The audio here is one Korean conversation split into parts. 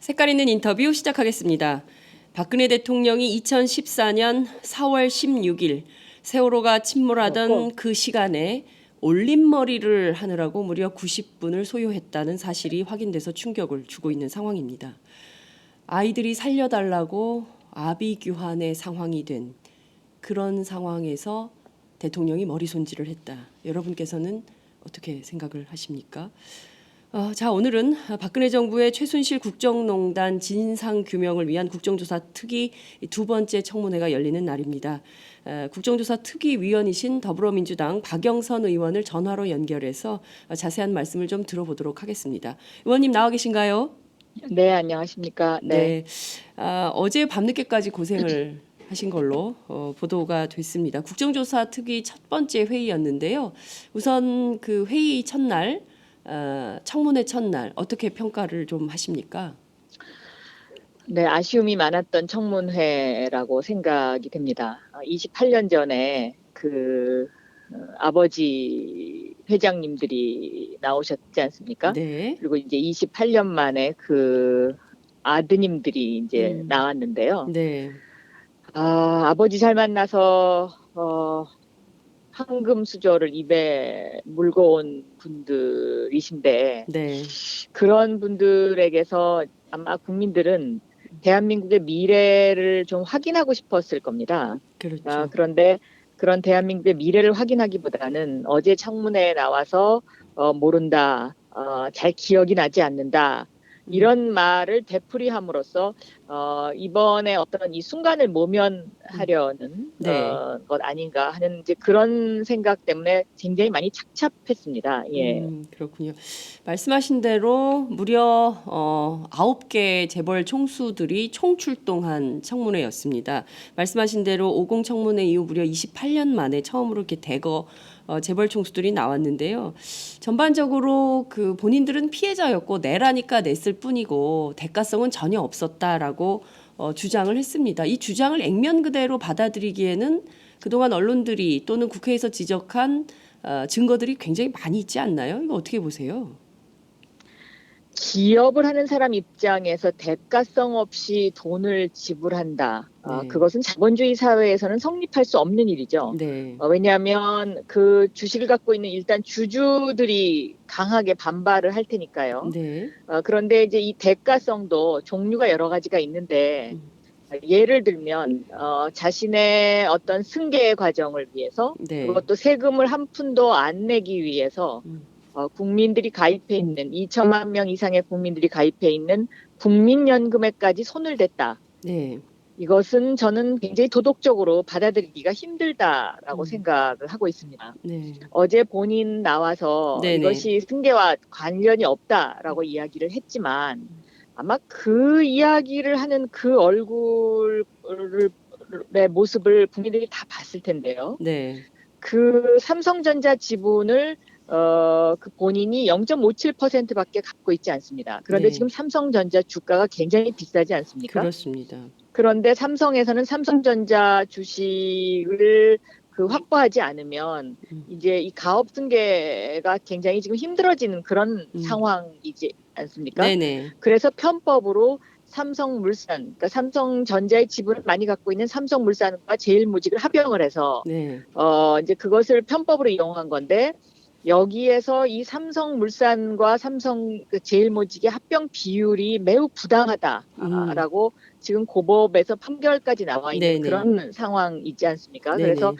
색깔 있는 인터뷰 시작하겠습니다. 박근혜 대통령이 2014년 4월 16일 세월호가 침몰하던 그 시간에 올림머리를 하느라고 무려 90분을 소요했다는 사실이 확인돼서 충격을 주고 있는 상황입니다. 아이들이 살려달라고 아비규환의 상황이 된 그런 상황에서 대통령이 머리 손질을 했다. 여러분께서는 어떻게 생각을 하십니까? 자, 오늘은 박근혜 정부의 최순실 국정농단 진상 규명을 위한 국정조사 특위 두 번째 청문회가 열리는 날입니다. 국정조사 특위위원이신 더불어민주당 박영선 의원을 전화로 연결해서 자세한 말씀을 좀 들어보도록 하겠습니다. 의원님 나와 계신가요? 네, 안녕하십니까. 네. 어제 밤늦게까지 고생을 하신 걸로 보도가 됐습니다. 국정조사 특위 첫 번째 회의였는데요. 우선 그 회의 첫날, 청문회 첫날 어떻게 평가를 좀 하십니까? 네, 아쉬움이 많았던 청문회라고 생각이 됩니다. 28년 전에 아버지 회장님들이 나오셨지 않습니까? 네. 그리고 이제 28년 만에 그 아드님들이 이제 나왔는데요. 네. 아버지 잘 만나서 황금 수저를 입에 물고 온 분들이신데 네. 그런 분들에게서 아마 국민들은 대한민국의 미래를 좀 확인하고 싶었을 겁니다. 그렇죠. 그런데 그런 대한민국의 미래를 확인하기보다는 어제 청문회에 나와서 모른다, 잘 기억이 나지 않는다, 이런 말을 되풀이함으로써 이번에 어떤 이 순간을 모면하려는 네. 것 아닌가 하는 이제 그런 생각 때문에 굉장히 많이 착잡했습니다. 예. 그렇군요. 말씀하신 대로 무려 9개 재벌 총수들이 총출동한 청문회였습니다. 말씀하신 대로 50 청문회 이후 무려 28년 만에 처음으로 이렇게 대거 재벌 총수들이 나왔는데요. 전반적으로 그 본인들은 피해자였고 내라니까 냈을 뿐이고 대가성은 전혀 없었다라고 주장을 했습니다. 이 주장을 액면 그대로 받아들이기에는 그동안 언론들이 또는 국회에서 지적한 증거들이 굉장히 많이 있지 않나요? 이거 어떻게 보세요? 기업을 하는 사람 입장에서 대가성 없이 돈을 지불한다. 네. 그것은 자본주의 사회에서는 성립할 수 없는 일이죠. 네. 왜냐하면 그 주식을 갖고 있는 일단 주주들이 강하게 반발을 할 테니까요. 네. 그런데 이제 이 대가성도 종류가 여러 가지가 있는데 예를 들면 자신의 어떤 승계 과정을 위해서 네. 그것도 세금을 한 푼도 안 내기 위해서 국민들이 가입해 있는 2천만 명 이상의 국민들이 가입해 있는 국민연금에까지 손을 댔다. 네. 이것은 저는 굉장히 도덕적으로 받아들이기가 힘들다라고 생각을 하고 있습니다. 네. 어제 본인 나와서 네네. 이것이 승계와 관련이 없다라고 이야기를 했지만 아마 그 이야기를 하는 그 얼굴의 모습을 국민들이 다 봤을 텐데요. 네. 그 삼성전자 지분을 그 본인이 0.57%밖에 갖고 있지 않습니다. 그런데 네. 지금 삼성전자 주가가 굉장히 비싸지 않습니까? 그렇습니다. 그런데 삼성에서는 삼성전자 주식을 확보하지 않으면 이제 이 가업 승계가 굉장히 지금 힘들어지는 그런 상황이지 않습니까? 네네. 그래서 편법으로 삼성물산, 그러니까 삼성전자의 지분을 많이 갖고 있는 삼성물산과 제일모직을 합병을 해서 네. 이제 그것을 편법으로 이용한 건데 여기에서 이 삼성물산과 삼성 제일모직의 합병 비율이 매우 부당하다라고 지금 고법에서 판결까지 나와 있는 네네. 그런 상황이지 않습니까? 네네. 그래서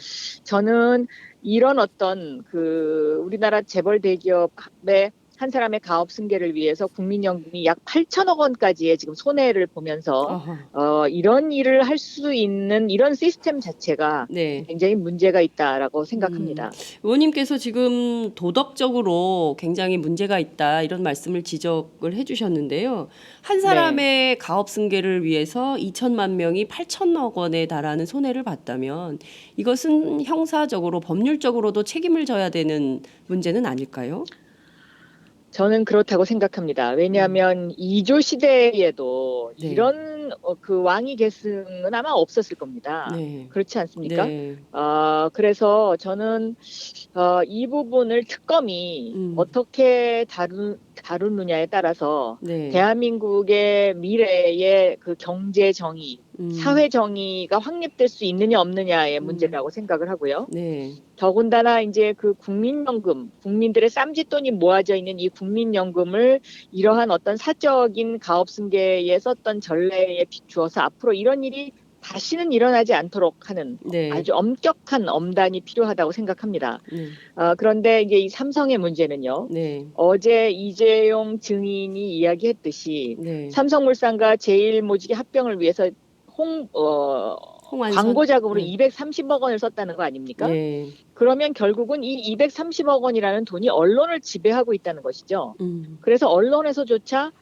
저는 이런 어떤 우리나라 재벌 대기업의 한 사람의 가업 승계를 위해서 국민연금이 약 8천억 원까지의 지금 손해를 보면서 이런 일을 할 수 있는 이런 시스템 자체가 네. 굉장히 문제가 있다라고 생각합니다. 의원님께서 지금 도덕적으로 굉장히 문제가 있다 이런 말씀을 지적을 해주셨는데요. 한 사람의 가업 승계를 위해서 2천만 명이 8천억 원에 달하는 손해를 봤다면 이것은 형사적으로 법률적으로도 책임을 져야 되는 문제는 아닐까요? 저는 그렇다고 생각합니다. 왜냐하면 2조 시대에도 네. 이런 그 왕위 계승은 아마 없었을 겁니다. 네. 그렇지 않습니까? 네. 그래서 저는 이 부분을 특검이 어떻게 다루느냐에 따라서 네. 대한민국의 미래의 그 경제 정의, 사회 정의가 확립될 수 있느냐 없느냐의 문제라고 생각을 하고요. 네. 더군다나 이제 그 국민연금, 국민들의 쌈짓돈이 모아져 있는 이 국민연금을 이러한 어떤 사적인 가업 승계에 썼던 전례에 비추어서 앞으로 이런 일이 다시는 일어나지 않도록 하는 네. 아주 엄격한 엄단이 필요하다고 생각합니다. 네. 그런데 이제 이 삼성의 문제는요. 네. 어제 이재용 증인이 이야기했듯이 네. 삼성물산과 제일모직의 합병을 위해서 홍완선? 광고 자금으로 네. 230억 원을 썼다는 거 아닙니까? 네. 그러면 결국은 이 230억 원이라는 돈이 언론을 지배하고 있다는 것이죠. 음. 그래서 언론에서조차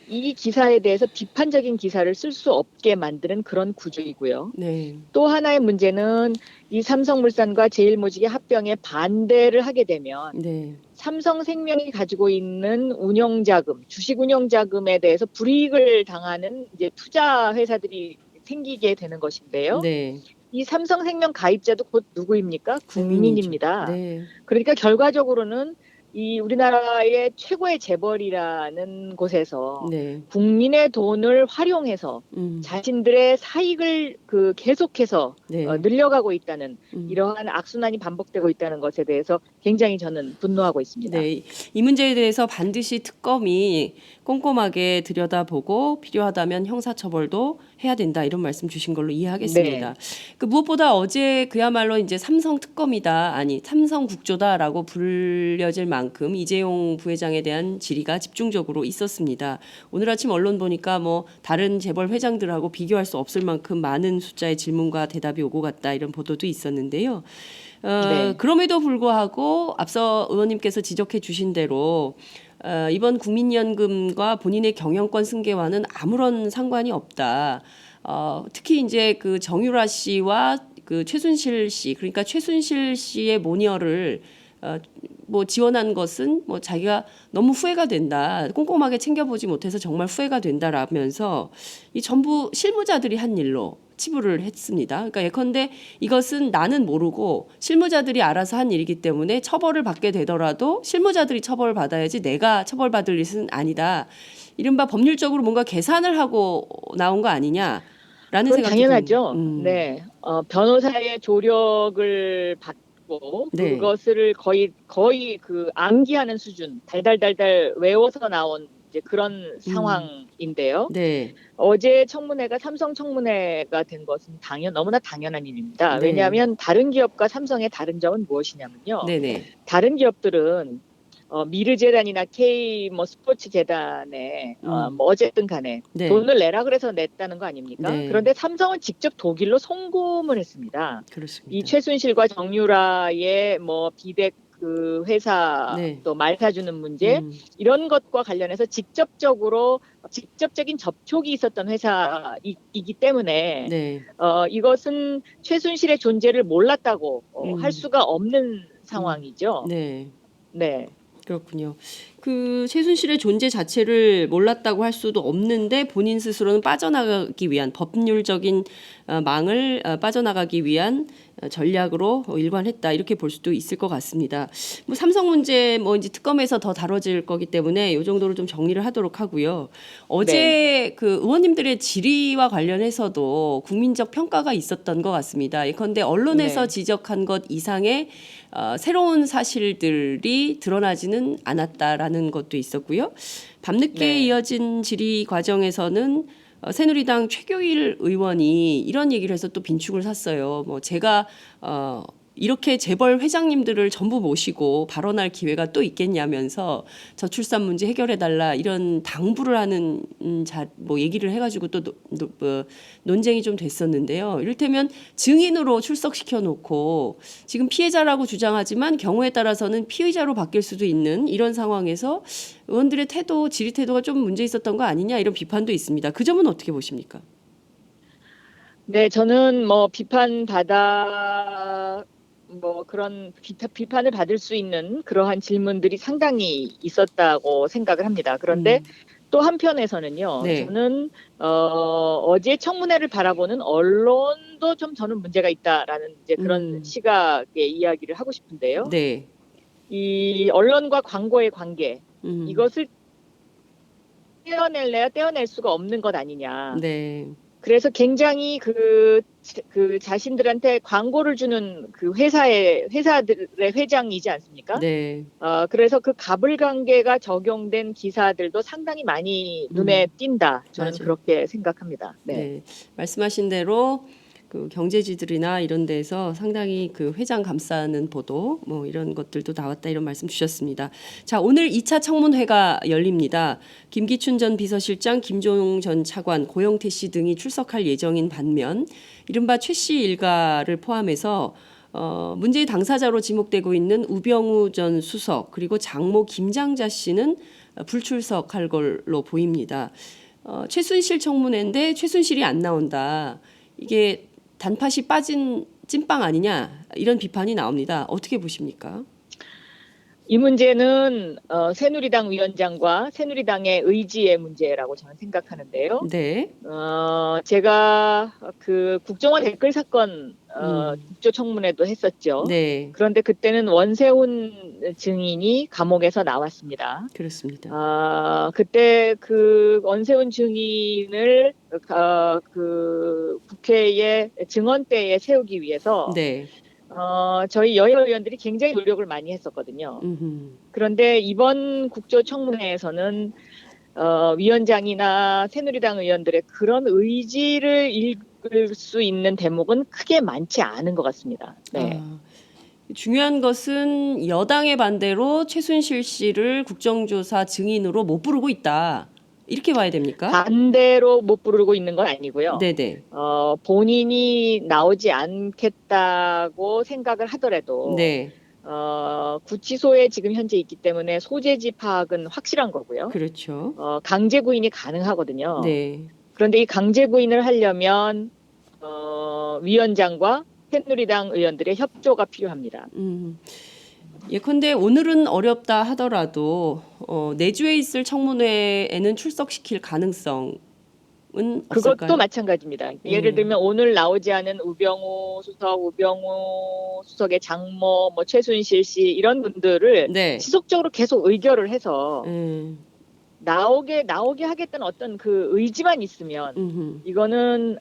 이 기사에 대해서 비판적인 기사를 쓸 수 없게 만드는 그런 구조이고요. 네. 또 하나의 문제는 이 삼성물산과 제일모직의 합병에 반대를 하게 되면 네. 삼성생명이 가지고 있는 운영자금, 주식 운영자금에 대해서 불이익을 당하는 이제 투자 회사들이 생기게 되는 것인데요. 네. 이 삼성생명 가입자도 곧 누구입니까? 국민입니다. 네. 그러니까 결과적으로는 이 우리나라의 최고의 재벌이라는 곳에서 네. 국민의 돈을 활용해서 자신들의 사익을 계속해서 네. 늘려가고 있다는 이러한 악순환이 반복되고 있다는 것에 대해서 굉장히 저는 분노하고 있습니다. 네, 이 문제에 대해서 반드시 특검이 꼼꼼하게 들여다보고 필요하다면 형사처벌도 해야 된다 이런 말씀 주신 걸로 이해하겠습니다. 그 무엇보다 어제 그야말로 이제 삼성 특검이다 아니 삼성 국조다라고 불려질 만큼 이재용 부회장에 대한 질의가 집중적으로 있었습니다. 오늘 아침 언론 보니까 뭐 다른 재벌 회장들하고 비교할 수 없을 만큼 많은 숫자의 질문과 대답이 오고 갔다 이런 보도도 있었는데요. 그럼에도 불구하고 앞서 의원님께서 지적해 주신 대로 이번 국민연금과 본인의 경영권 승계와는 아무런 상관이 없다. 특히 이제 그 정유라 씨와 그 최순실 씨, 그러니까 최순실 씨의 모녀를 뭐 지원한 것은 뭐 자기가 너무 후회가 된다. 꼼꼼하게 챙겨보지 못해서 정말 후회가 된다라면서 이 전부 실무자들이 한 일로 치부를 했습니다. 그러니까 예컨대 이것은 나는 모르고 실무자들이 알아서 한 일이기 때문에 처벌을 받게 되더라도 실무자들이 처벌을 받아야지 내가 처벌받을 일은 아니다. 이른바 법률적으로 뭔가 계산을 하고 나온 거 아니냐라는 생각이 당연하죠. 네, 변호사의 조력을 받고 네. 그것을 거의 그 암기하는 수준, 달달달달 외워서 나온 이제 그런 상황인데요. 네. 어제 청문회가 삼성 청문회가 된 것은 너무나 당연한 일입니다. 네. 왜냐하면 다른 기업과 삼성의 다른 점은 무엇이냐면요. 네네. 다른 기업들은 미르재단이나 K 스포츠 재단에 뭐 어쨌든 간에 네. 돈을 내라 그래서 냈다는 거 아닙니까? 네. 그런데 삼성은 직접 독일로 송금을 했습니다. 그렇습니다. 이 최순실과 정유라의 뭐 비백 그 회사 네. 또 말 사주는 문제 이런 것과 관련해서 직접적인 접촉이 있었던 회사이기 때문에 네. 이것은 최순실의 존재를 몰랐다고 할 수가 없는 상황이죠. 네. 네. 그렇군요. 그 최순실의 존재 자체를 몰랐다고 할 수도 없는데 본인 스스로는 빠져나가기 위한 법률적인 망을 빠져나가기 위한 전략으로 일관했다 이렇게 볼 수도 있을 것 같습니다. 뭐 삼성 문제 뭐 이제 특검에서 더 다뤄질 거기 때문에 이 정도로 좀 정리를 하도록 하고요. 어제 그 의원님들의 질의와 관련해서도 국민적 평가가 있었던 것 같습니다. 예컨대 언론에서 지적한 것 이상의 새로운 사실들이 드러나지는 않았다라는 것도 있었고요. 밤늦게 이어진 질의 과정에서는 새누리당 최교일 의원이 이런 얘기를 해서 또 빈축을 샀어요. 뭐 제가 이렇게 재벌 회장님들을 전부 모시고 발언할 기회가 또 있겠냐면서 저출산 문제 해결해달라 이런 당부를 하는 뭐 얘기를 해가지고 또 논쟁이 좀 됐었는데요. 이를테면 증인으로 출석시켜 놓고 지금 피해자라고 주장하지만 경우에 따라서는 피의자로 바뀔 수도 있는 이런 상황에서 의원들의 태도, 질의 태도가 좀 문제 있었던 거 아니냐 이런 비판도 있습니다. 그 점은 어떻게 보십니까? 네, 저는 뭐 그런 비판을 받을 수 있는 그러한 질문들이 상당히 있었다고 생각을 합니다. 그런데 또 한편에서는요, 네. 저는 어제 청문회를 바라보는 언론도 좀 저는 문제가 있다라는 이제 그런 시각의 이야기를 하고 싶은데요. 네. 이 언론과 광고의 관계, 음. 이것을 떼어낼래야 떼어낼 수가 없는 것 아니냐. 네. 그래서 굉장히 그 자신들한테 광고를 주는 그 회사들의 회장이지 않습니까? 네. 그래서 그 가불관계가 적용된 기사들도 상당히 많이 눈에 띈다. 저는 맞아요. 그렇게 생각합니다. 네. 네. 말씀하신 대로 그 경제지들이나 이런 데서 상당히 그 회장 감싸는 보도 뭐 이런 것들도 나왔다 이런 말씀 주셨습니다. 자, 오늘 2차 청문회가 열립니다. 김기춘 전 비서실장, 김종 전 차관, 고영태 씨 등이 출석할 예정인 반면 이른바 최 씨 일가를 포함해서 문제의 당사자로 지목되고 있는 우병우 전 수석 그리고 장모 김장자 씨는 불출석할 걸로 보입니다. 최순실 청문회인데 최순실이 안 나온다. 이게 단팥이 빠진 찐빵 아니냐 이런 비판이 나옵니다. 어떻게 보십니까? 이 문제는 새누리당 위원장과 새누리당의 의지의 문제라고 저는 생각하는데요. 네. 제가 그 국정원 댓글 사건 국조청문회도 했었죠. 네. 그런데 그때는 원세훈 증인이 감옥에서 나왔습니다. 그렇습니다. 그때 그 원세훈 증인을 그 국회의 증언대에 세우기 위해서 네. 저희 여야 의원들이 굉장히 노력을 많이 했었거든요. 그런데 이번 국조청문회에서는 위원장이나 새누리당 의원들의 그런 의지를 읽을 수 있는 대목은 크게 많지 않은 것 같습니다. 네. 중요한 것은 여당의 반대로 최순실 씨를 국정조사 증인으로 못 부르고 있다. 이렇게 봐야 됩니까? 반대로 못 부르고 있는 건 아니고요. 네네. 본인이 나오지 않겠다고 생각을 하더라도 네. 구치소에 지금 현재 있기 때문에 소재지 파악은 확실한 거고요. 그렇죠. 강제 구인이 가능하거든요. 네. 그런데 이 강제 구인을 하려면 위원장과 새누리당 의원들의 협조가 필요합니다. 예컨대 오늘은 어렵다 하더라도 내주에 있을 청문회에는 출석시킬 가능성은 없을까요? 그것도 마찬가지입니다. 예를 들면 오늘 나오지 않은 우병우 수석의 장모, 뭐 최순실 씨 이런 분들을 네. 지속적으로 계속 의결을 해서 나오게 하겠다는 어떤 그 의지만 있으면 이거는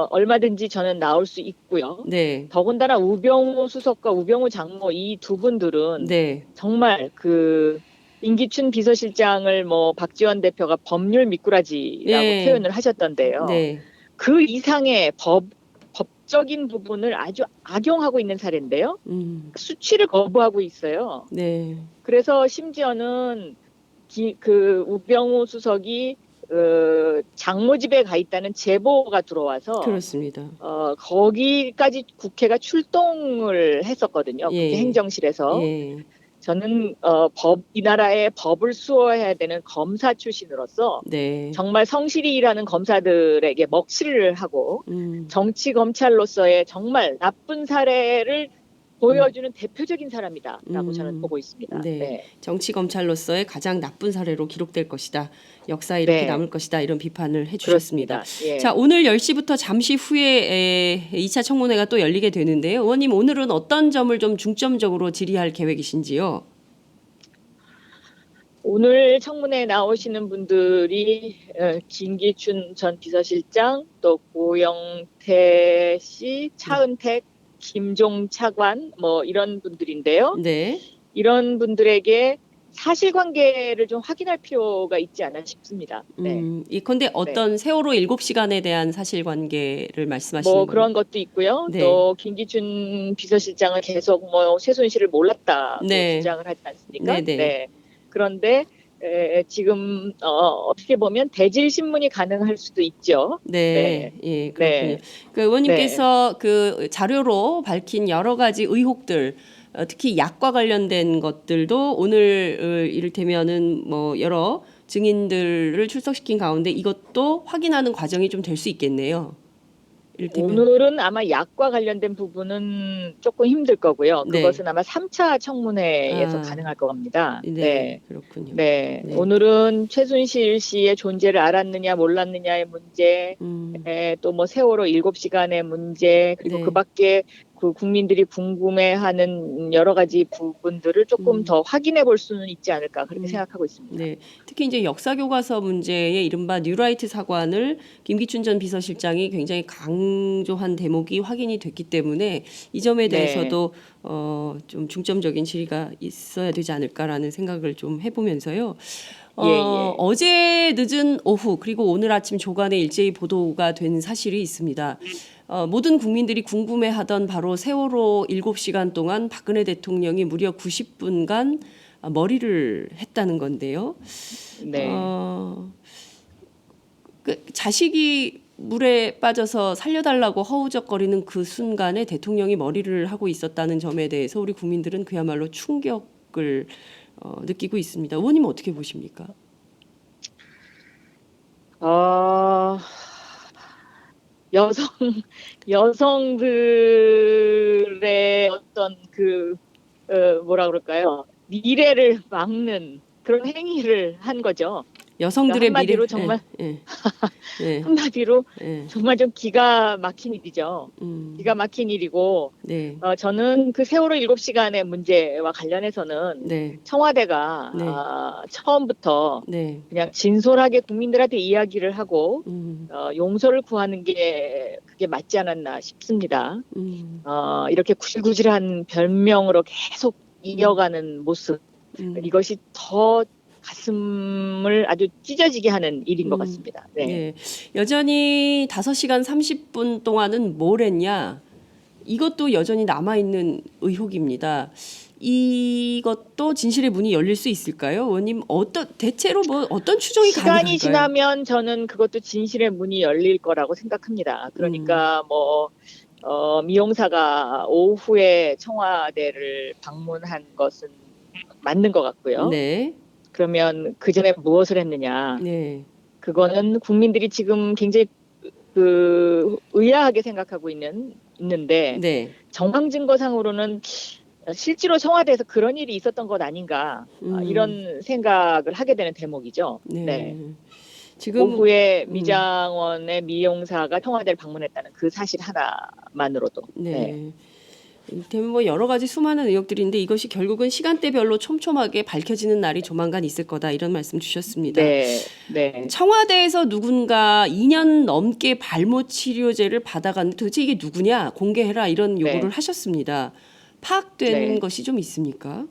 얼마든지 저는 나올 수 있고요. 네. 더군다나 우병우 수석과 우병우 장모 이 두 분들은 네. 정말 그 임기춘 비서실장을 뭐 박지원 대표가 법률 미꾸라지라고 네. 표현을 하셨던데요. 네. 그 이상의 법적인 부분을 아주 악용하고 있는 사례인데요. 수치를 거부하고 있어요. 네. 그래서 심지어는 그 우병우 수석이 장모 집에 가 있다는 제보가 들어와서 그렇습니다. 거기까지 국회가 출동을 했었거든요. 예. 국회 행정실에서. 예. 저는 이 나라의 법을 수호해야 되는 검사 출신으로서 네. 정말 성실히 일하는 검사들에게 먹칠을 하고 정치 검찰로서의 정말 나쁜 사례를 보여주는 대표적인 사람이다라고 저는 보고 있습니다. 네. 네. 정치 검찰로서의 가장 나쁜 사례로 기록될 것이다. 역사에 이렇게 네. 남을 것이다. 이런 비판을 해주셨습니다. 예. 자, 오늘 10시부터 잠시 후에 2차 청문회가 또 열리게 되는데요. 의원님 오늘은 어떤 점을 좀 중점적으로 질의할 계획이신지요? 오늘 청문회에 나오시는 분들이 김기춘 전 비서실장, 또 고영태 씨, 차은택, 김종 차관 뭐 이런 분들인데요. 네. 이런 분들에게 사실관계를 좀 확인할 필요가 있지 않나 싶습니다. 네. 예컨대 어떤 세월호 7시간에 대한 사실관계를 말씀하시는 뭐 거예요? 그런 것도 있고요. 네. 또 김기춘 비서실장은 계속 뭐 최순실을 몰랐다고 네. 주장을 하지 않습니까? 네네. 네. 그런데 지금 어떻게 보면 대질 신문이 가능할 수도 있죠. 네, 네. 예, 그렇군요. 네. 그 의원님께서 그 자료로 밝힌 여러 가지 의혹들, 특히 약과 관련된 것들도 오늘 이를테면은 뭐 여러 증인들을 출석시킨 가운데 이것도 확인하는 과정이 좀 될 수 있겠네요. 이를테면 오늘은 아마 약과 관련된 부분은 조금 힘들 거고요. 네. 그것은 아마 3차 청문회에서 아, 가능할 것 같습니다. 네, 그렇군요. 네. 네. 오늘은 최순실 씨의 존재를 알았느냐 몰랐느냐의 문제, 또 뭐 세월호 7시간의 문제, 그리고 그 네. 밖에 그 국민들이 궁금해하는 여러 가지 부분들을 조금 더 확인해 볼 수는 있지 않을까 그렇게 생각하고 있습니다. 네. 특히 이제 역사 교과서 문제의 이른바 뉴라이트 사관을 김기춘 전 비서실장이 굉장히 강조한 대목이 확인이 됐기 때문에 이 점에 네. 대해서도 좀 중점적인 질의가 있어야 되지 않을까라는 생각을 좀 해보면서요. 예. 어제 늦은 오후 그리고 오늘 아침 조간에 일제히 보도가 된 사실이 있습니다. 모든 국민들이 궁금해하던 바로 세월호 7시간 동안 박근혜 대통령이 무려 90분간 머리를 했다는 건데요. 네. 자식이 물에 빠져서 살려달라고 허우적거리는 그 순간에 대통령이 머리를 하고 있었다는 점에 대해서 우리 국민들은 그야말로 충격을 느끼고 있습니다. 의원님 어떻게 보십니까? 여성들의 어떤 뭐라 그럴까요? 미래를 막는 그런 행위를 한 거죠. 여성들의 한마디로 미래. 정말 예. 한마디로 예. 정말 좀 기가 막힌 일이죠. 기가 막힌 일이고 네. 저는 그 세월호 7시간의 문제와 관련해서는 네. 청와대가 네. 처음부터 네. 그냥 진솔하게 국민들한테 이야기를 하고 용서를 구하는 게 그게 맞지 않았나 싶습니다. 이렇게 구질구질한 별명으로 계속 이어가는 모습 이것이 더 가슴을 아주 찢어지게 하는 일인 것 같습니다. 네. 네. 여전히 5시간 30분 동안은 뭘 했냐? 이것도 여전히 남아있는 의혹입니다. 이것도 진실의 문이 열릴 수 있을까요? 의원님, 대체로 어떤 추정이 가능할까요? 시간이 지나면 저는 그것도 진실의 문이 열릴 거라고 생각합니다. 그러니까 미용사가 오후에 청와대를 방문한 것은 맞는 것 같고요. 네. 그러면 그 전에 무엇을 했느냐? 네. 그거는 국민들이 지금 굉장히 의아하게 생각하고 있는데 네. 정황 증거상으로는 실제로 청와대에서 그런 일이 있었던 것 아닌가 이런 생각을 하게 되는 대목이죠. 네. 지금 오후에 미장원의 미용사가 청와대를 방문했다는 그 사실 하나만으로도. 네. 이를테면 뭐 여러 가지 수많은 의혹들인데 이것이 결국은 시간대별로 촘촘하게 밝혀지는 날이 조만간 있을 거다 이런 말씀 주셨습니다. 네. 청와대에서 누군가 2년 넘게 발모 치료제를 받아갔는데 도대체 이게 누구냐 공개해라 이런 요구를 하셨습니다. 파악된 것이 좀 있습니까?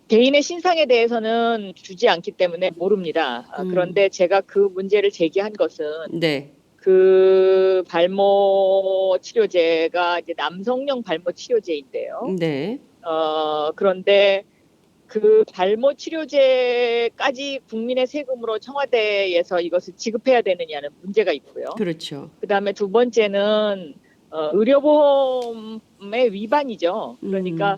개인의 신상에 대해서는 주지 않기 때문에 모릅니다. 그런데 제가 그 문제를 제기한 것은 네. 그 발모 치료제가 이제 남성용 발모 치료제인데요. 네. 그런데 그 발모 치료제까지 국민의 세금으로 청와대에서 이것을 지급해야 되느냐는 문제가 있고요. 그렇죠. 그다음에 두 번째는 의료보험의 위반이죠. 그러니까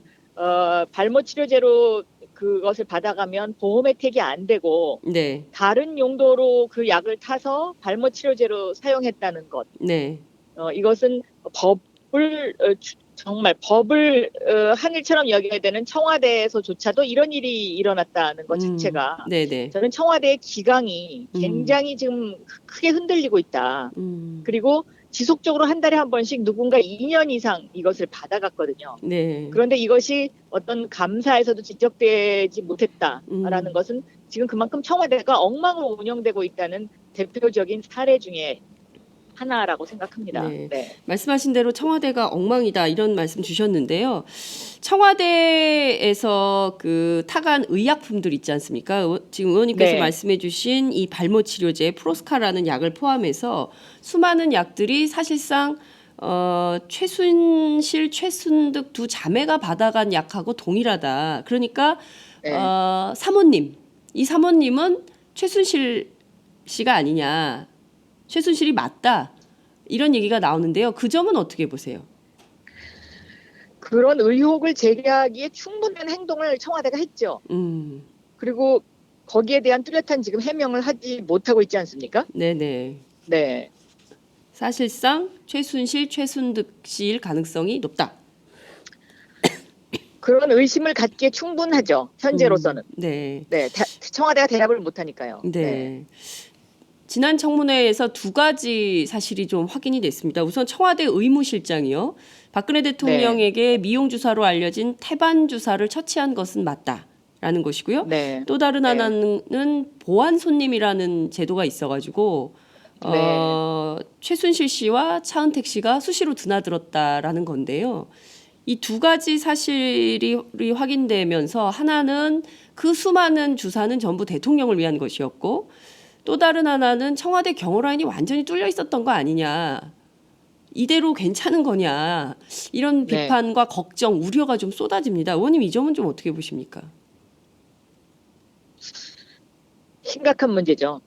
발모 치료제로 그것을 받아가면 보험 혜택이 안 되고 네. 다른 용도로 그 약을 타서 발모 치료제로 사용했다는 것. 네. 이것은 정말 법을 하늘처럼 여겨야 되는 청와대에서조차도 이런 일이 일어났다는 것 자체가 네네. 저는 청와대의 기강이 굉장히 지금 크게 흔들리고 있다. 그리고 지속적으로 한 달에 한 번씩 누군가 2년 이상 이것을 받아갔거든요. 네. 그런데 이것이 어떤 감사에서도 지적되지 못했다라는 것은 지금 그만큼 청와대가 엉망으로 운영되고 있다는 대표적인 사례 중에 하나라고 생각합니다. 네. 말씀하신 대로 청와대가 엉망이다 이런 말씀 주셨는데요. 청와대에서 그 타간 의약품들 있지 않습니까? 지금 의원님께서 말씀해 주신 이 발모 치료제 프로스카라는 약을 포함해서 수많은 약들이 사실상 최순실, 최순득 두 자매가 받아간 약하고 동일하다. 그러니까 사모님, 이 사모님은 최순실 씨가 아니냐. 최순실이 맞다. 이런 얘기가 나오는데요. 그 점은 어떻게 보세요? 그런 의혹을 제기하기에 충분한 행동을 청와대가 했죠. 그리고 거기에 대한 뚜렷한 지금 해명을 하지 못하고 있지 않습니까? 네네. 네. 사실상 최순실, 최순득 씨일 가능성이 높다. 그런 의심을 갖기에 충분하죠. 현재로서는. 네. 네, 청와대가 대답을 못하니까요. 네. 지난 청문회에서 두 가지 사실이 좀 확인이 됐습니다. 우선 청와대 의무실장이요. 박근혜 대통령에게 미용 주사로 알려진 태반 주사를 처치한 것은 맞다라는 것이고요. 네. 또 다른 네. 하나는 보안 손님이라는 제도가 있어가지고 최순실 씨와 차은택 씨가 수시로 드나들었다라는 건데요. 이 두 가지 사실이 확인되면서 하나는 그 수많은 주사는 전부 대통령을 위한 것이었고 또 다른 하나는 청와대 경호라인이 완전히 뚫려 있었던 거 아니냐. 이대로 괜찮은 거냐. 이런 네. 비판과 걱정, 우려가 좀 쏟아집니다. 의원님 이 점은 좀 어떻게 보십니까? 심각한 문제죠.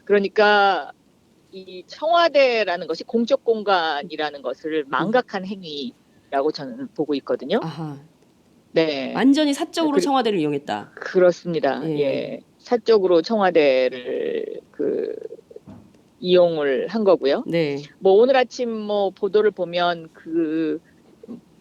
그러니까 이 청와대라는 것이 공적 공간이라는 것을 망각한 행위라고 저는 보고 있거든요. 아하. 네. 완전히 사적으로 청와대를 이용했다. 그렇습니다. 예. 예. 사적으로 청와대를 이용을 한 거고요. 네. 뭐 오늘 아침 뭐 보도를 보면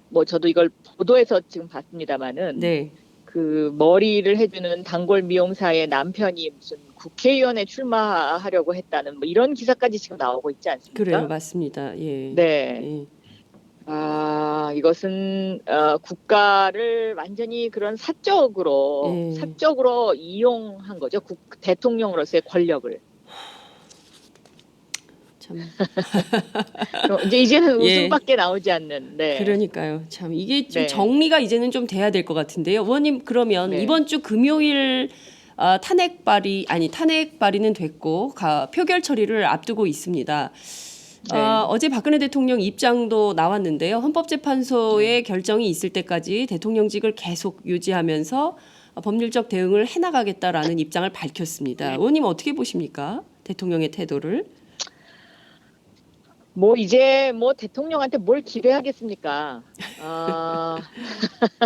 뭐 저도 이걸 보도에서 지금 봤습니다마는 네. 그 머리를 해주는 단골 미용사의 남편이 무슨 국회의원에 출마하려고 했다는 뭐 이런 기사까지 지금 나오고 있지 않습니까? 그래요, 맞습니다. 예. 네. 예. 이것은 국가를 완전히 그런 사적으로 이용한 거죠. 대통령으로서의 권력을. 참. 이제는 예. 웃음밖에 나오지 않는. 네. 그러니까요. 참 이게 좀 네. 정리가 이제는 좀 돼야 될 것 같은데요. 의원님 그러면 네. 이번 주 금요일 탄핵 발의는 됐고 표결 처리를 앞두고 있습니다. 네. 어제 박근혜 대통령 입장도 나왔는데요. 헌법재판소의 결정이 있을 때까지 대통령직을 계속 유지하면서 법률적 대응을 해나가겠다라는 입장을 밝혔습니다. 의원님 어떻게 보십니까? 대통령의 태도를? 뭐 이제 뭐 대통령한테 뭘 기대하겠습니까?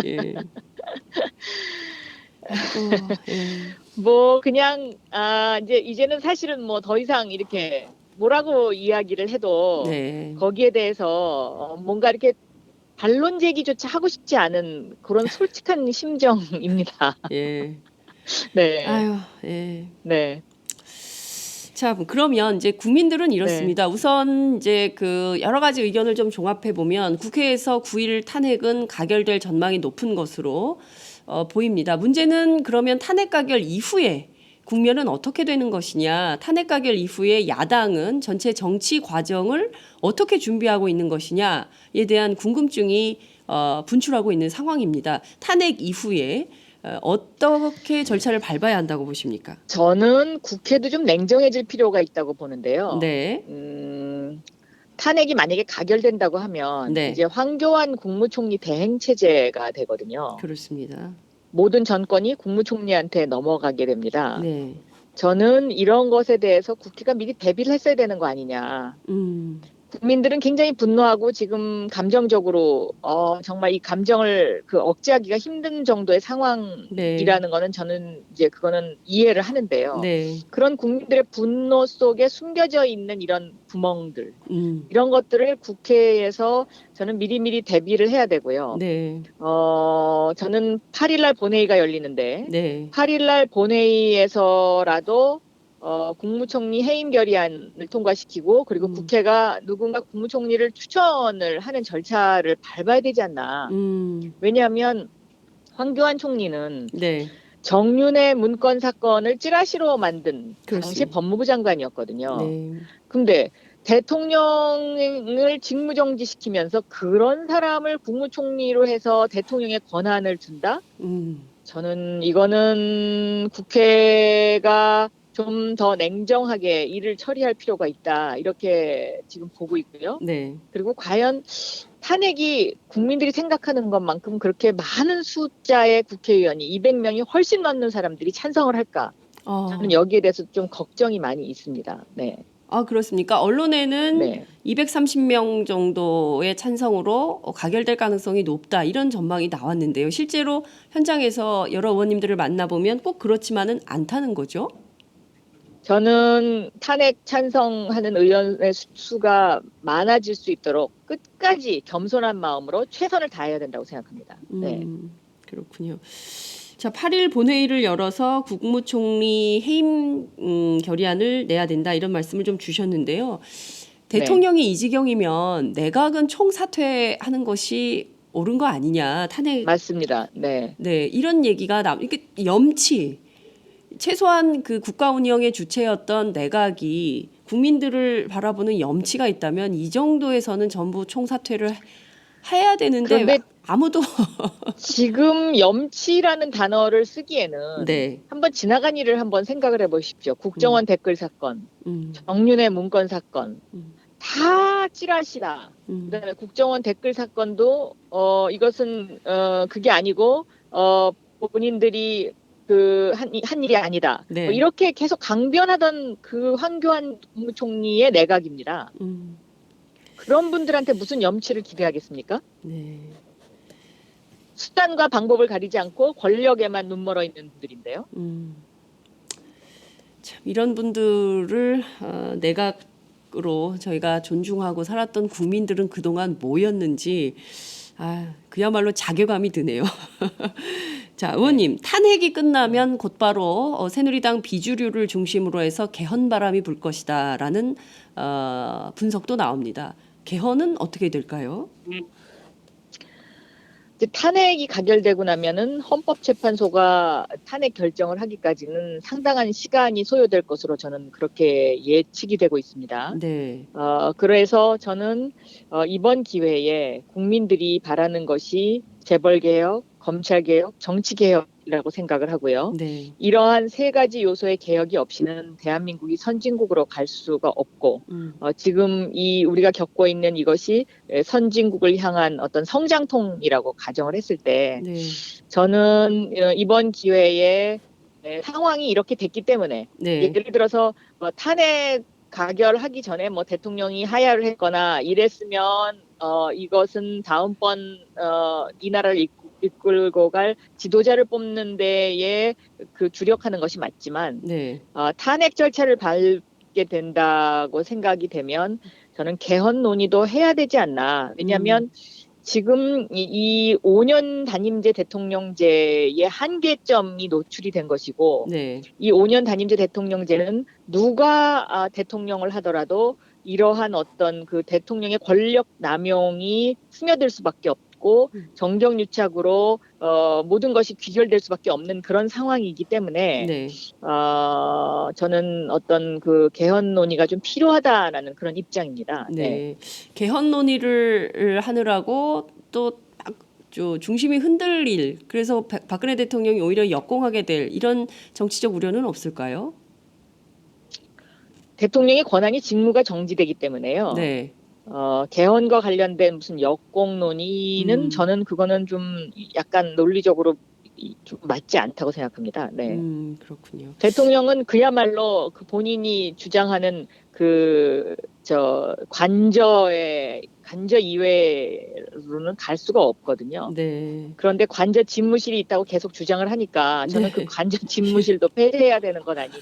예. 뭐 그냥 이제는 사실은 뭐 더 이상 이렇게 뭐라고 이야기를 해도 네. 거기에 대해서 뭔가 이렇게 반론 제기조차 하고 싶지 않은 그런 솔직한 심정입니다. 예. 네. 아유, 예. 네. 자, 그러면 이제 국민들은 이렇습니다. 우선 이제 그 여러 가지 의견을 좀 종합해 보면 국회에서 9일 탄핵은 가결될 전망이 높은 것으로 보입니다. 문제는 그러면 탄핵 가결 이후에 국면은 어떻게 되는 것이냐. 탄핵 가결 이후에 야당은 전체 정치 과정을 어떻게 준비하고 있는 것이냐에 대한 궁금증이 분출하고 있는 상황입니다. 탄핵 이후에 어떻게 절차를 밟아야 한다고 보십니까? 저는 국회도 좀 냉정해질 필요가 있다고 보는데요. 네. 탄핵이 만약에 가결된다고 하면 네. 이제 황교안 국무총리 대행 체제가 되거든요. 그렇습니다. 모든 전권이 국무총리한테 넘어가게 됩니다. 네. 저는 이런 것에 대해서 국회가 미리 대비를 했어야 되는 거 아니냐. 국민들은 굉장히 분노하고 지금 감정적으로 정말 이 감정을 억제하기가 힘든 정도의 상황이라는 거는 저는 이제 그거는 이해를 하는데요. 네. 그런 국민들의 분노 속에 숨겨져 있는 이런 구멍들 이런 것들을 국회에서 저는 미리미리 대비를 해야 되고요. 네. 저는 8일날 본회의가 열리는데 네. 8일날 본회의에서라도 국무총리 해임 결의안을 통과시키고 그리고 국회가 누군가 국무총리를 추천을 하는 절차를 밟아야 되지 않나. 왜냐하면 황교안 총리는 네. 정윤회 문건 사건을 찌라시로 만든 당시 법무부 장관이었거든요. 네. 근데 대통령을 직무정지시키면서 그런 사람을 국무총리로 해서 대통령의 권한을 준다? 저는 이거는 국회가 좀 더 냉정하게 일을 처리할 필요가 있다. 이렇게 지금 보고 있고요. 네. 그리고 과연 탄핵이 국민들이 생각하는 것만큼 그렇게 많은 숫자의 국회의원이 200명이 훨씬 넘는 사람들이 찬성을 할까? 저는 여기에 대해서 좀 걱정이 많이 있습니다. 네. 그렇습니까? 언론에는 네. 230명 정도의 찬성으로 가결될 가능성이 높다. 이런 전망이 나왔는데요. 실제로 현장에서 여러 의원님들을 만나보면 꼭 그렇지만은 않다는 거죠. 저는 탄핵 찬성하는 의원의 수가 많아질 수 있도록 끝까지 겸손한 마음으로 최선을 다해야 된다고 생각합니다. 네. 그렇군요. 자, 8일 본회의를 열어서 국무총리 해임 결의안을 내야 된다 이런 말씀을 좀 주셨는데요. 대통령이 이 지경이면 내각은 총사퇴하는 것이 옳은 거 아니냐. 탄핵 맞습니다. 네. 네, 이런 얘기가 이게 염치 최소한 그 국가 운영의 주체였던 내각이 국민들을 바라보는 염치가 있다면 이 정도에서는 전부 총사퇴를 해야 되는데 그런데 아무도 지금 염치라는 단어를 쓰기에는 네. 한번 지나간 일을 한번 생각을 해보십시오. 국정원 댓글 사건, 정윤회 문건 사건, 다 찌라시다. 그다음에 국정원 댓글 사건도 이것은 그게 아니고 본인들이 한 일이 아니다. 네. 뭐 이렇게 계속 강변하던 그 황교안 국무총리의 내각입니다. 그런 분들한테 무슨 염치를 기대하겠습니까? 네. 수단과 방법을 가리지 않고 권력에만 눈멀어 있는 분들인데요. 참 이런 분들을 내각으로 저희가 존중하고 살았던 국민들은 그동안 뭐였는지 그야말로 자괴감이 드네요. 자, 의원님, 탄핵이 끝나면 곧바로 새누리당 비주류를 중심으로 해서 개헌 바람이 불 것이다라는 분석도 나옵니다. 개헌은 어떻게 될까요? 이제 탄핵이 가결되고 나면은 헌법재판소가 탄핵 결정을 하기까지는 상당한 시간이 소요될 것으로 저는 그렇게 예측이 되고 있습니다. 네. 그래서 저는 이번 기회에 국민들이 바라는 것이 재벌개혁, 검찰개혁, 정치개혁이라고 생각을 하고요. 네. 이러한 세 가지 요소의 개혁이 없이는 대한민국이 선진국으로 갈 수가 없고 지금 우리가 겪고 있는 이것이 선진국을 향한 어떤 성장통이라고 가정을 했을 때 네. 저는 이번 기회에 상황이 이렇게 됐기 때문에 네. 예를 들어서 탄핵 가결하기 전에 뭐 대통령이 하야를 했거나 이랬으면 이것은 다음번 이 나라를 이끌고 갈 지도자를 뽑는 데에 주력하는 것이 맞지만 네. 탄핵 절차를 밟게 된다고 생각이 되면 저는 개헌 논의도 해야 되지 않나. 왜냐하면 지금 이 5년 단임제 대통령제의 한계점이 노출이 된 것이고 네. 이 5년 단임제 대통령제는 누가 대통령을 하더라도 이러한 어떤 그 대통령의 권력 남용이 스며들 수밖에 없고 정경유착으로 모든 것이 귀결될 수밖에 없는 그런 상황이기 때문에 네. 저는 어떤 그 개헌 논의가 좀 필요하다라는 그런 입장입니다. 네. 개헌 논의를 하느라고 또 중심이 흔들릴 그래서 박근혜 대통령이 오히려 역공하게 될 이런 정치적 우려는 없을까요? 대통령의 권한이 직무가 정지되기 때문에요. 네. 개헌과 관련된 무슨 역공 논의는 저는 그거는 좀 약간 논리적으로 좀 맞지 않다고 생각합니다. 네. 그렇군요. 대통령은 그야말로 그 본인이 주장하는 관저 이외로는 갈 수가 없거든요. 네. 그런데 관저 집무실이 있다고 계속 주장을 하니까 저는 그 관저 집무실도 폐쇄해야 되는 것 아니냐.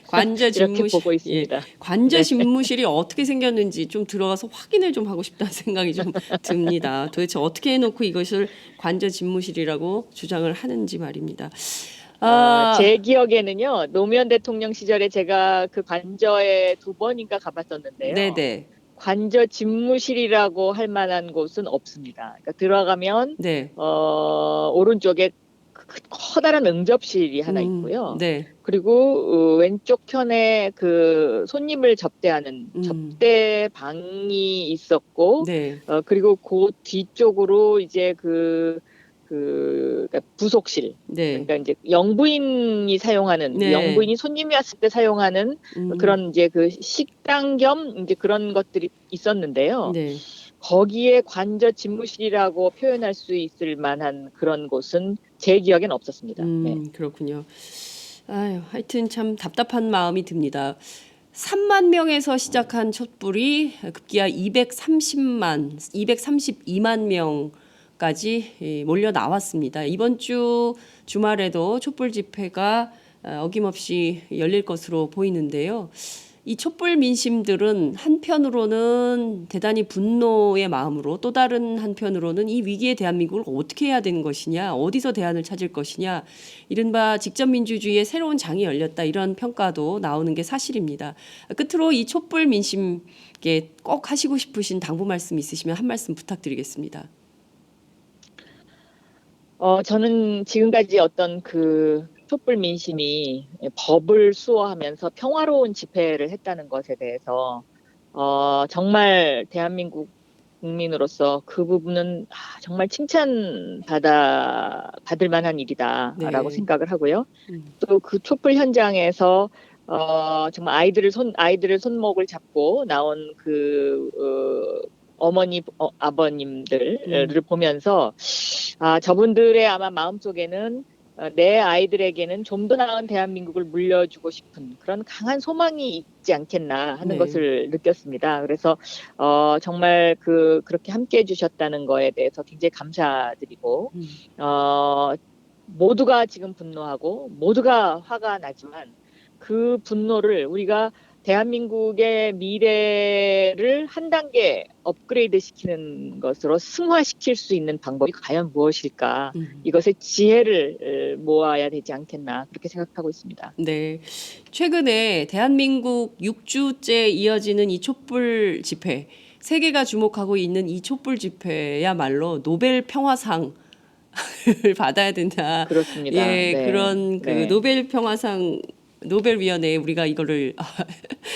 관저 이렇게 집무실 보고 있습니다. 관저 집무실이 어떻게 생겼는지 좀 들어가서 확인을 좀 하고 싶다는 생각이 좀 듭니다. 도대체 어떻게 해놓고 이것을 관저 집무실이라고 주장을 하는지 말입니다. 제 기억에는요, 노무현 대통령 시절에 제가 그 관저에 2번인가 가봤었는데요. 네네. 관저 집무실이라고 할 만한 곳은 없습니다. 그러니까 들어가면 네. 오른쪽에 커다란 응접실이 하나 있고요. 네. 그리고 왼쪽 편에 그 손님을 접대하는 접대방이 있었고, 네. 그리고 그 뒤쪽으로 이제 그러니까 부속실. 네. 그러니까 이제 영부인이 사용하는 네. 영부인이 손님이 왔을 때 사용하는 그런 이제 그 식당 겸 이제 그런 것들이 있었는데요. 네. 거기에 관저 집무실이라고 표현할 수 있을 만한 그런 곳은 제 기억엔 없었습니다. 네. 그렇군요. 하여튼 참 답답한 마음이 듭니다. 3만 명에서 시작한 촛불이 급기야 232만 명까지 몰려 나왔습니다. 이번 주말에도 촛불 집회가 어김없이 열릴 것으로 보이는데요. 이 촛불 민심들은 한편으로는 대단히 분노의 마음으로 또 다른 한편으로는 이 위기의 대한민국을 어떻게 해야 되는 것이냐, 어디서 대안을 찾을 것이냐, 이른바 직접민주주의의 새로운 장이 열렸다, 이런 평가도 나오는 게 사실입니다. 끝으로 이 촛불 민심께 꼭 하시고 싶으신 당부 말씀 있으시면 한 말씀 부탁드리겠습니다. 저는 지금까지 어떤 그 촛불 민심이 법을 수호하면서 평화로운 집회를 했다는 것에 대해서 정말 대한민국 국민으로서 그 부분은 정말 받을 만한 일이다라고 네. 생각을 하고요. 음. 또 그 촛불 현장에서 정말 아이들을 손목을 잡고 나온 어머니, 아버님들을 보면서 저분들의 아마 마음속에는 내 아이들에게는 좀 더 나은 대한민국을 물려주고 싶은 그런 강한 소망이 있지 않겠나 하는 네. 것을 느꼈습니다. 그래서 정말 그렇게 함께해 주셨다는 거에 대해서 굉장히 감사드리고 모두가 지금 분노하고 모두가 화가 나지만 그 분노를 우리가 대한민국의 미래를 한 단계 업그레이드 시키는 것으로 승화시킬 수 있는 방법이 과연 무엇일까? 이것의 지혜를 모아야 되지 않겠나 그렇게 생각하고 있습니다. 네. 최근에 대한민국 6주째 이어지는 이 촛불 집회, 세계가 주목하고 있는 이 촛불 집회야말로 노벨 평화상을 받아야 된다. 그렇습니다. 예, 네. 그런 네. 노벨 평화상 노벨위원회에 우리가 이거를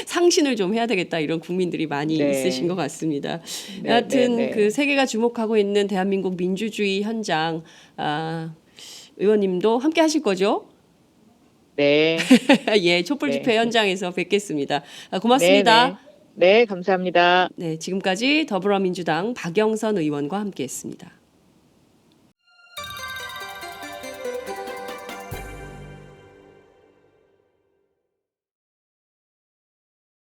상신을 좀 해야 되겠다, 이런 국민들이 많이 네. 있으신 것 같습니다. 네, 여하튼 네, 네. 그 세계가 주목하고 있는 대한민국 민주주의 현장, 의원님도 함께 하실 거죠? 네. 예, 촛불 네. 집회 현장에서 뵙겠습니다. 고맙습니다. 네, 감사합니다. 네, 지금까지 더불어민주당 박영선 의원과 함께했습니다.